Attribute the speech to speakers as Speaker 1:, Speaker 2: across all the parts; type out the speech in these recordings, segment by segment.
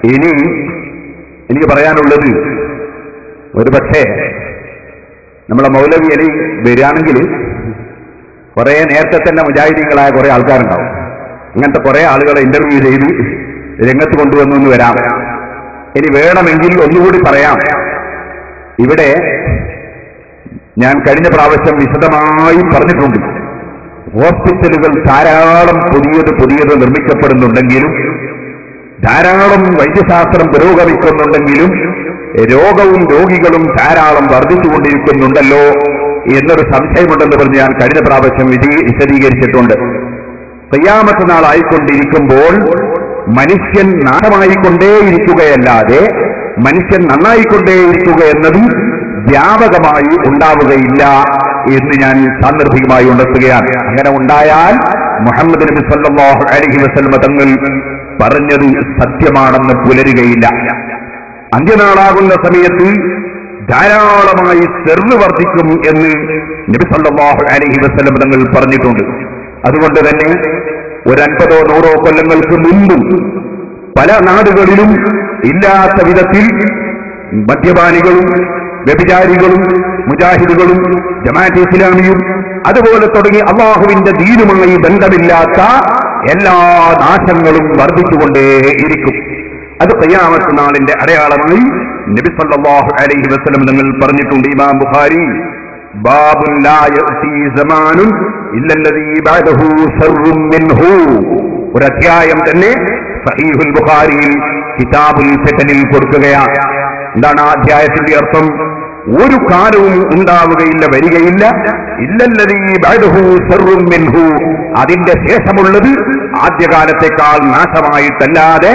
Speaker 1: ഇനി എനിക്ക് പറയാനുള്ളത്, ഒരുപക്ഷേ നമ്മളെ മൗലവി അലി വരികയാണെങ്കിൽ കുറെ നേരത്തെ തന്നെ മുജാഹിദീങ്ങളായ കുറെ ആൾക്കാരുണ്ടാവും. അങ്ങനത്തെ കുറെ ആളുകളെ ഇന്റർവ്യൂ ചെയ്ത് രംഗത്ത് കൊണ്ടുവന്നു എന്ന് വരാം. ഇനി വേണമെങ്കിൽ ഒന്നുകൂടി പറയാം. ഇവിടെ ഞാൻ കഴിഞ്ഞ പ്രാവശ്യം വിശദമായി പറഞ്ഞിട്ടുണ്ട്, ഹോസ്പിറ്റലുകൾ ധാരാളം പുതിയത് നിർമ്മിക്കപ്പെടുന്നുണ്ടെങ്കിലും, ധാരാളം വൈദ്യശാസ്ത്രം പുരോഗമിക്കുന്നുണ്ടെങ്കിലും രോഗവും രോഗികളും ധാരാളം വർദ്ധിച്ചുകൊണ്ടിരിക്കുന്നുണ്ടല്ലോ എന്നൊരു സംശയമുണ്ടെന്ന് പറഞ്ഞ് ഞാൻ കഴിഞ്ഞ പ്രാവശ്യം വിശദീകരിച്ചിട്ടുണ്ട്. ഖിയാമത്ത് നാളായിക്കൊണ്ടിരിക്കുമ്പോൾ മനുഷ്യൻ നാശമായിക്കൊണ്ടേയിരിക്കുകയല്ലാതെ മനുഷ്യൻ നന്നായിക്കൊണ്ടേയിരിക്കുക എന്നതും വ്യാപകമായി ഉണ്ടാവുകയില്ല എന്ന് ഞാൻ സാന്ദർഭികമായി ഉണർത്തുകയാണ്. അങ്ങനെ ഉണ്ടായാൽ മുഹമ്മദ് നബി സല്ലല്ലാഹു അലൈഹി വസല്ലം തങ്ങൾ പറഞ്ഞത് സത്യമാണെന്ന് പുലരുകയില്ല. അന്ത്യനാളാകുന്ന സമയത്ത് ധാരാളമായി ചെറുത് വർദ്ധിക്കും എന്ന് നബി സല്ലല്ലാഹു അലൈഹി വസല്ലം തങ്ങൾ പറഞ്ഞിട്ടുണ്ട്. അതുകൊണ്ട് തന്നെ 50 or 100 കൊല്ലങ്ങൾക്ക് മുമ്പും പല നാടുകളിലും ഇല്ലാത്ത വിധത്തിൽ മദ്യപാനികളും വ്യഭിചാരികളും മുജാഹിദുകളും ജമാഅത്തെ ഇസ്ലാമിയും അതുപോലെ തുടങ്ങി അള്ളാഹുവിന്റെ ദീനുമായി ബന്ധമില്ലാത്ത എല്ലാ നാശങ്ങളും വർദ്ധിച്ചുകൊണ്ടേയിരിക്കും. അത് ഖിയാമത്ത് നാളിന്റെ അടയാളമായി നബി സല്ലല്ലാഹു അലൈഹി വസല്ലം തങ്ങൾ പറഞ്ഞിട്ടുണ്ട്. ഇമാം ബുഖാരി ബാബുൻ ലാ യഅതി സമാനുൻ ഇല്ലല്ലദീ ബഅദഹു ശർറുൻ മിൻഹു, ഒരു അധ്യായം തന്നെ സഹീഹുൽ ബുഖാരിയിൽ കിതാബുൽ ഫിതനിൽ കൊടുക്കുകയാണ്. എന്താണ് ആ അധ്യായത്തിന്റെ അർത്ഥം? ഒരു കാലവും ഉണ്ടാവുകയില്ല, വരികയില്ല, ഇല്ലല്ലദീ ബഅദഹു ശർറുൻ മിൻഹു, അതിന്റെ ശേഷമുള്ളത് ആദ്യകാലത്തെക്കാൾ നാശമായിട്ടല്ലാതെ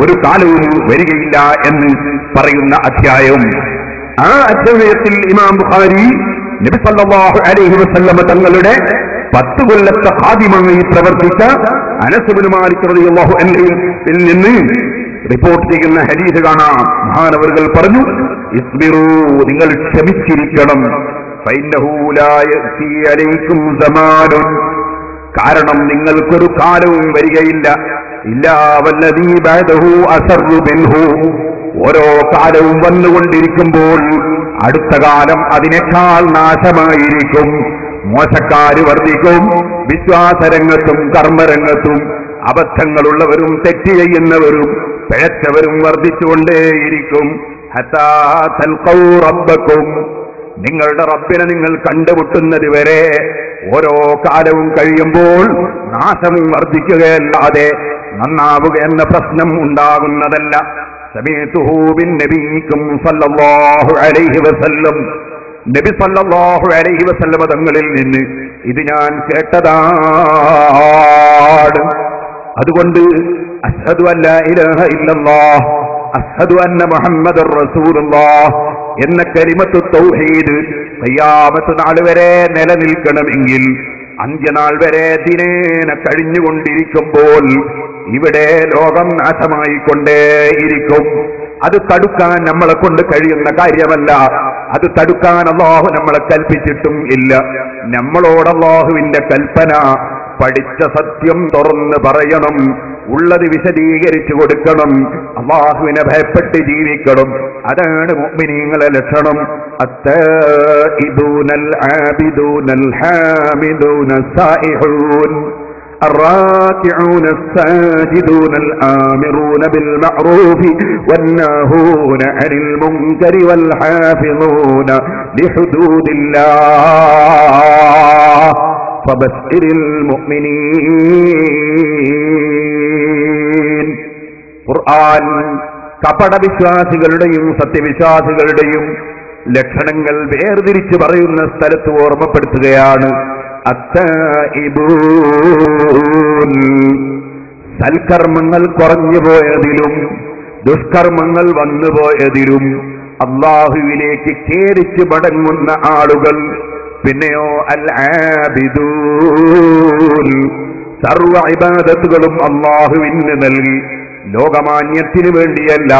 Speaker 1: ഒരു കാലവും വരികയില്ല എന്ന് പറയുന്ന അധ്യായവും. ആ അധ്യായത്തിൽ ഇമാം ബുഖാരി നബി സല്ലല്ലാഹു അലൈഹി വസല്ലം തങ്ങളുടെ 10 കൊല്ലത്തെ ഖാദിമായി പ്രവർത്തിച്ച അനസ് ഇബ്നു മാലിക് റളിയല്ലാഹു അൻഹുവിൽ നിന്ന് റിപ്പോർട്ട് ചെയ്യുന്ന ഹദീസ് കാണാം. മഹാനവറുകൾ പറഞ്ഞു, ഇസ്ബിറൂ, നിങ്ങൾ ക്ഷമിച്ചിരിക്കണം, ഫഇന്നഹു ലാ യഅതി അലൈക്കും സമാനുൻ, കാരണം നിങ്ങൾക്കൊരു കാലവും വരികയില്ല, ഇല്ലാ വല്ലദീ ബഅദഹു അശർറു മിൻഹു, ഓരോ കാലവും വന്നുകൊണ്ടിരിക്കുമ്പോൾ അടുത്ത കാലം അതിനേക്കാൾ നാശമായിരിക്കും. മോശക്കാര് വർദ്ധിക്കും, വിശ്വാസരംഗത്തും കർമ്മരംഗത്തും അബദ്ധങ്ങളുള്ളവരും തെറ്റ് ചെയ്യുന്നവരും പിഴച്ചവരും വർദ്ധിച്ചുകൊണ്ടേയിരിക്കും. ഹത്താ തൽഖൗ റബ്ബക്കും, നിങ്ങളുടെ റബ്ബിനെ നിങ്ങൾ കണ്ടുമുട്ടുന്നത് വരെ ഓരോ കാലവും കഴിയുമ്പോൾ നാശം വർദ്ധിക്കുകയല്ലാതെ നന്നാവുക എന്ന പ്രശ്നം ഉണ്ടാകുന്നതല്ല. സമീഅതുഹു ബിൻ നബിയിക്കും സല്ലല്ലാഹു അലൈഹി വസല്ലം, നബി സല്ലല്ലാഹു അലൈഹി വസല്ലം തങ്ങളിൽ നിന്ന് ഇത് ഞാൻ കേട്ടതാണ്. അതുകൊണ്ട് അശ്ഹദു അല്ലാ ഇലാഹ ഇല്ലല്ലാഹ് അശ്ഹദു അന്ന മുഹമ്മദർ റസൂലുള്ളാഹ് എന്ന കലിമത്തു തൗഹീദ് ഖിയാമത്ത് നാൾ വരെ നിലനിൽക്കണമെങ്കിൽ, അന്ത്യനാൾ വരെ ദിനേന കഴിഞ്ഞുകൊണ്ടിരിക്കുമ്പോൾ ഇവിടെ ലോകം നാശമായിക്കൊണ്ടേയിരിക്കും. അത് തടുക്കാൻ നമ്മളെ കൊണ്ട് കഴിയുന്ന കാര്യമല്ല. അത് തടുക്കാൻ അല്ലാഹു നമ്മളെ കൽപ്പിച്ചിട്ടും ഇല്ല. നമ്മളോട് അല്ലാഹുവിന്റെ കൽപ്പന പഠിച്ച സത്യം തുറന്ന് പറയണം, ഉള്ളത് വിശദീകരിച്ചു കൊടുക്കണം, അല്ലാഹുവിനെ ഭയപ്പെട്ട് ജീവിക്കണം. അതാണ് മുഅ്മിനീങ്ങളുടെ ലക്ഷണം. അത്താഇബൂനൽ ആബിദൂനൽ ഹാമിദൂനസ് സായിഹൂൻ الراكعون الساجدون الآمرون بالمعروف والناهون عن المنكر والحافظون لحدود الله فبشر المؤمنين. ഖുർആൻ കപടവിശ്വാസികളുടെയും സത്യവിശ്വാസികളുടെയും ലക്ഷണങ്ങൾ വേർതിരിച്ച് പറയുന്ന സ്ഥലത്ത് ഓർമ്മപ്പെടുത്തുകയാണ്. സൽക്കർമ്മങ്ങൾ കുറഞ്ഞുപോയതിലും ദുഷ്കർമ്മങ്ങൾ വന്നുപോയതിലും അല്ലാഹുവിലേക്ക് ഖേദിച്ച് മടങ്ങുന്ന ആളുകൾ. പിന്നെയോ അൽ ആബിദൂൻ, സർവ ഇബാദത്തുകളും അല്ലാഹുവിന് നൽകി ലോകമാന്യത്തിന് വേണ്ടിയല്ല,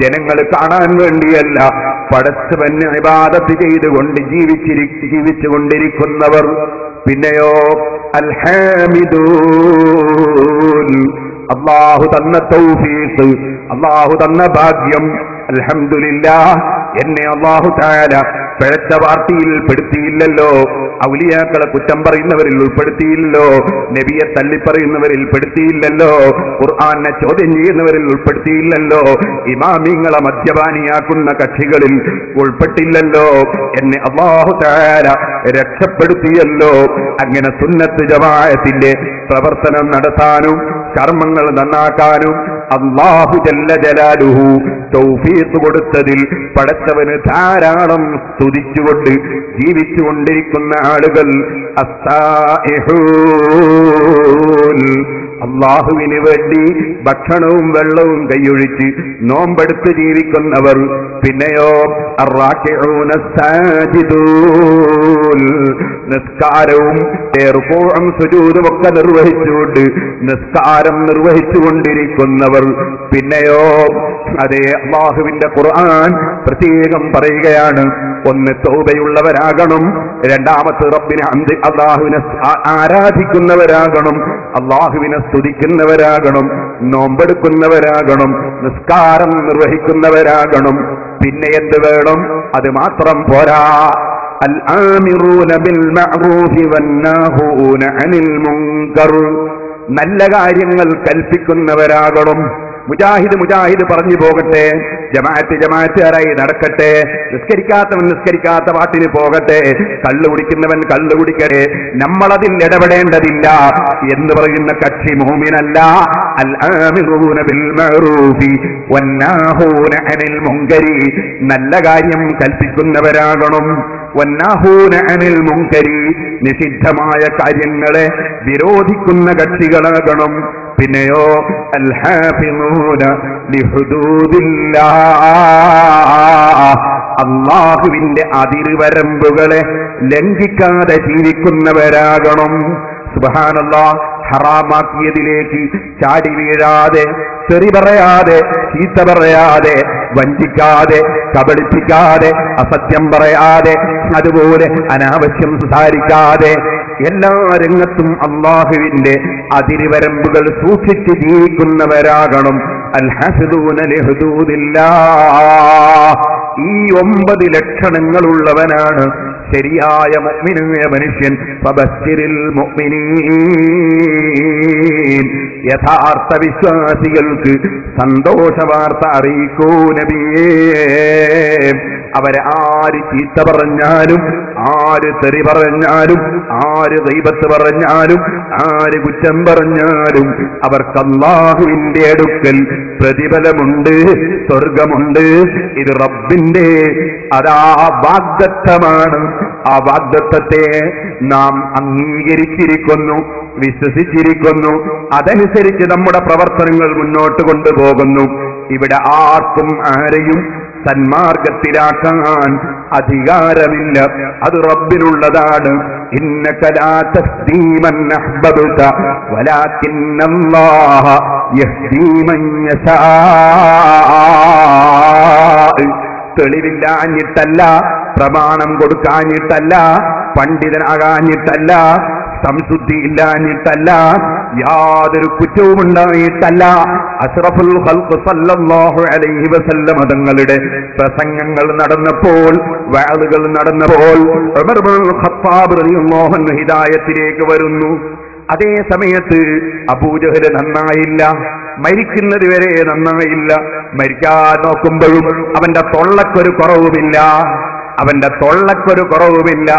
Speaker 1: ജനങ്ങൾ കാണാൻ വേണ്ടിയല്ല, പടച്ചവന് ഇബാദത്ത് ചെയ്തുകൊണ്ട് ജീവിച്ചുകൊണ്ടിരിക്കുന്നവർ. പിന്നെയോ അൽ ഹാമിദൂൻ, അല്ലാഹു തന്ന തൗഫീഖ്, അല്ലാഹു തന്ന ഭാഗ്യം. അൽഹംദുലില്ലാഹ്, എന്നെ അല്ലാഹു തആല പിഴച്ച പാർട്ടിയിൽ പെടുത്തിയില്ലല്ലോ, ഔലിയാക്കളെ കുറ്റം പറയുന്നവരിൽ ഉൾപ്പെടുത്തിയില്ലല്ലോ, നബിയെ തള്ളിപ്പറയുന്നവരിൽ പെടുത്തിയില്ലല്ലോ, ഖുർആനെ ചോദ്യം ചെയ്യുന്നവരിൽ ഉൾപ്പെടുത്തിയില്ലല്ലോ, ഇമാമിങ്ങളെ മദ്യപാനിയാക്കുന്ന കക്ഷികളിൽ ഉൾപ്പെട്ടില്ലല്ലോ. എന്നെ അല്ലാഹു തആല രക്ഷപ്പെടുത്തിയല്ലോ. അങ്ങനെ സുന്നത്ത് ജമാഅത്തിന്റെ പ്രവർത്തനം നടത്താനും കർമ്മങ്ങൾ നന്നാക്കാനും അല്ലാഹു ജല്ല ജലാലുഹു തൗഫീഖ് കൊടുത്തതിൽ പടച്ചവന് ധാരാളം സ്തുതിച്ചുകൊണ്ട് ജീവിച്ചുകൊണ്ടിരിക്കുന്ന ആളുകൾ അസ്സാഇഹൂൻ, അല്ലാഹുവിന് വേണ്ടി ഭക്ഷണവും വെള്ളവും കൈയൊഴിച്ച് നോമ്പെടുത്ത് ജീവിക്കുന്നവർ. പിന്നെയോ അർറാക്കിഊന സാജിദൂൻ, നിസ്കാരവും റുകൂഉം സുജൂദും ഒക്കെ നിർവഹിച്ചുകൊണ്ട് നിസ്കാരം നിർവഹിച്ചുകൊണ്ടിരിക്കുന്നവർ. പിന്നെയോ അതേ അല്ലാഹുവിന്റെ ഖുർആൻ പ്രത്യേകം പറയുകയാണ്, ഒന്ന് തൗബയുള്ളവരാകണം, രണ്ടാമത്തെ റബ്ബിനെ അല്ലാഹുവിനെ ആരാധിക്കുന്നവരാകണം, അല്ലാഹുവിനെ സ്തുതിക്കുന്നവരാകണം, നോമ്പെടുക്കുന്നവരാകണം, നിസ്കാരം നിർവഹിക്കുന്നവരാകണം. പിന്നെ എന്ത് വേണം? അത് മാത്രം പോരാ. അൽ ആമിറൂന ബിൽ മഅറൂഫി വന്നാഹൂന അനിൽ മുൻകർ, നല്ല കാര്യങ്ങൾ കൽപ്പിക്കുന്നവരാകണം. മുജാഹിദ് പറഞ്ഞു പോകട്ടെ, ജമാഅത്തുകാരായി നടക്കട്ടെ, നിസ്കരിക്കാത്തവൻ നിസ്കരിക്കാത്ത പാട്ടിന് പോകട്ടെ, കള്ളു കുടിക്കുന്നവൻ കള്ളു കുടിക്കട്ടെ, നമ്മളതിൽ ഇടപെടേണ്ടതില്ല എന്ന് പറയുന്ന കക്ഷി മുഅ്മിനല്ല. അൽ ആമിറൂന ബിൽ മഅറൂഫി വന്നാഹൂന അനിൽ മുൻകരി, നല്ല കാര്യം കൽപ്പിക്കുന്നവരാകണം. വന്നാഹൂന അനിൽ മുൻകരി, നിഷിദ്ധമായ കാര്യങ്ങളെ വിരോധിക്കുന്ന കക്ഷികളാകണം. പിന്നെയോ അൽ ഹാഫിളൂന ലിഹുദൂദില്ലാഹ്, അല്ലാഹുവിന്റെ അതിർവരമ്പുകളെ ലംഘിക്കാതെ ജീവിക്കുന്നവരാകണം. സുബ്ഹാനല്ലാഹ്, ഹറാമാക്കിയതിലേക്ക് ചാടി വീഴാതെ, തെറി പറയാതെ, ചീത്ത പറയാതെ, വഞ്ചിക്കാതെ, കബളിപ്പിക്കാതെ, അസത്യം പറയാതെ, അതുപോലെ അനാവശ്യം സംസാരിക്കാതെ, എല്ലാ രംഗത്തും അല്ലാഹുവിന്റെ അതിർവരമ്പുകൾ സൂക്ഷിച്ച് ജീവിക്കുന്നവരാകണം. അൽ ഹഫിദൂന ലിഹുദൂദില്ലാഹ്, ഈ 9 ലക്ഷണങ്ങളുള്ളവനാണ് ശരിയായ മുഅ്മിനായ മനുഷ്യൻ. ഫബശ്ശിരിൽ മുഅ്മിനീൻ, യഥാർത്ഥ വിശ്വാസികൾക്ക് സന്തോഷ വാർത്ത അറിയിക്കൂ നബിയേ. അവരെ ആര് ചീത്ത പറഞ്ഞാലും, ആര് തെറി പറഞ്ഞാലും, ആര് ഗൈബത്ത് പറഞ്ഞാലും, ആര് കുറ്റം പറഞ്ഞാലും അവർക്ക് അല്ലാഹുവിന്റെ അടുക്കൽ പ്രതിഫലമുണ്ട്, സ്വർഗമുണ്ട്. ഇത് റബ്ബിന്റെ അതാ വാഗ്ദത്തമാണ്. ആ വാഗ്ദത്തത്തെ നാം അംഗീകരിച്ചിരിക്കുന്നു, വിശ്വസിച്ചിരിക്കുന്നു. അതനുസരിച്ച് നമ്മുടെ പ്രവർത്തനങ്ങൾ മുന്നോട്ട് കൊണ്ടുപോകുന്നു. ഇവിടെ ആർക്കും ആരെയും സന്മാർഗത്തിലാക്കാൻ അധികാരമില്ല, അത് റബ്ബിനുള്ളതാണ്. ഇന്നക ലാ തഹ്ദീ മൻ അഹ്ബബ്ത വലാകിന്നല്ലാഹ യഹ്ദീ മൻ യശാ. തെളിവില്ലാഞ്ഞിട്ടല്ല, പ്രമാണം കൊടുക്കാഞ്ഞിട്ടല്ല, പണ്ഡിതനാകാഞ്ഞിട്ടല്ല, സംശുദ്ധി ഇല്ലാഞ്ഞിട്ടല്ല, യാതൊരു കുറ്റവും ഉണ്ടായിട്ടല്ല. അഷ്റഫുൽ ഖൽഖ് സല്ലല്ലാഹു അലൈഹി വസല്ലം തങ്ങളുടെ പ്രസംഗങ്ങൾ നടന്നപ്പോൾ, വഅദുകൾ നടന്നപ്പോൾ ഉമർ ഇബ്നുൽ ഖത്താബ് റളിയല്ലാഹു അൻഹു ഹിദായത്തിലേക്ക് വരുന്നു. അതേ സമയത്ത് അബൂജഹൽ നന്നായില്ല, മരിക്കുന്നത് വരെ നന്നായില്ല. മരിക്കാൻ നോക്കുമ്പോഴും അവന്റെ തൊള്ളക്കൊരു കുറവുമില്ല.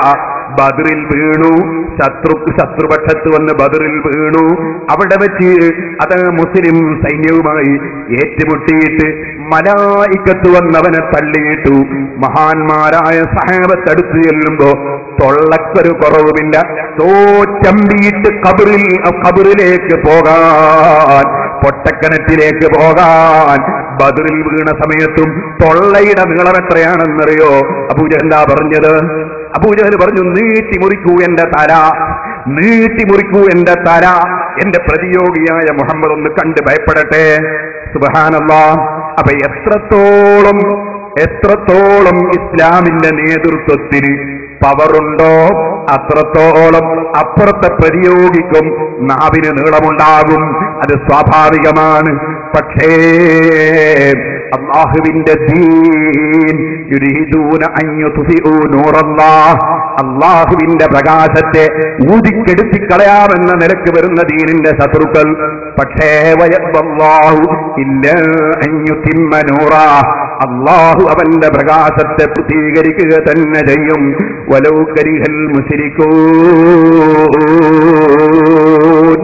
Speaker 1: ബദറിൽ വീണു, ശത്രുപക്ഷത്ത് വന്ന് ബദറിൽ വീണു. അവിടെ വെച്ച് അത് മുസ്ലിം സൈന്യവുമായി ഏറ്റുമുട്ടിയിട്ട് മലായിക്കത്ത് വന്നവനെ തള്ളിയിട്ടു. മഹാന്മാരായ സഹാബത്ത് അടുത്ത് ചെല്ലുമ്പോ തൊള്ളക്കൊരു കുറവുമില്ല. തോറ്റമ്പിയിട്ട് ഖബറിലേക്ക് പോകാൻ, പൊട്ടക്കിണറ്റിലേക്ക് പോകാൻ ബദറിൽ വീണ സമയത്തും തൊള്ളയുടെ നീളം എത്രയാണെന്നറിയോ? അബൂജഹൽ പറഞ്ഞത്. അബൂജഹൽ പറഞ്ഞു, നീട്ടി മുറിക്കൂ എന്റെ തല, എന്റെ പ്രതിയോഗിയായ മുഹമ്മദ് ഒന്ന് കണ്ട് ഭയപ്പെടട്ടെ. സുബ്ഹാനല്ലാഹ്. അപ്പൊ എത്രത്തോളം ഇസ്ലാമിന്റെ നേതൃത്വത്തിന് പവറുണ്ടോ അത്രത്തോളം അപ്പുറത്തെ പ്രതിയോഗിക്കും നാവിന് നീളമുണ്ടാകും. അത് സ്വാഭാവികമാണ്. പക്ഷേ അല്ലാഹുവിന്റെ ദീൻ യുരീദൂന അൻ യുത്ഫിഉ നൂറല്ലാഹ്, അല്ലാഹുവിന്റെ പ്രകാശത്തെ ഊതിക്കെടുത്തിക്കളയാമെന്ന നിലക്ക് വരുന്ന ദീനിന്റെ ശത്രുക്കൾ. പക്ഷേ വയബ്ബല്ലാഹു ഇല്ലാ അൻ യുതിമ്മ നൂറഹ്, അല്ലാഹു അവന്റെ പ്രകാശത്തെ പൂർത്തീകരിക്കുക തന്നെ ചെയ്യും. വലൗ കരിഹൽ മുശ്രികൂൻ,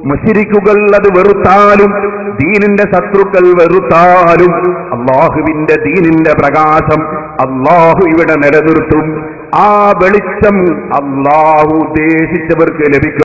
Speaker 1: മുശ്രിക്കുകൾ അത് വെറുത്താലും ദീനിന്റെ ശത്രുക്കൾ വെറുത്താലും അല്ലാഹുവിന്റെ ദീനിന്റെ പ്രകാശം അല്ലാഹു ഇവിടെ നിലനിർത്തും. ആ വെളിച്ചം അല്ലാഹു ഉദ്ദേശിച്ചവർക്ക് ലഭിക്കും.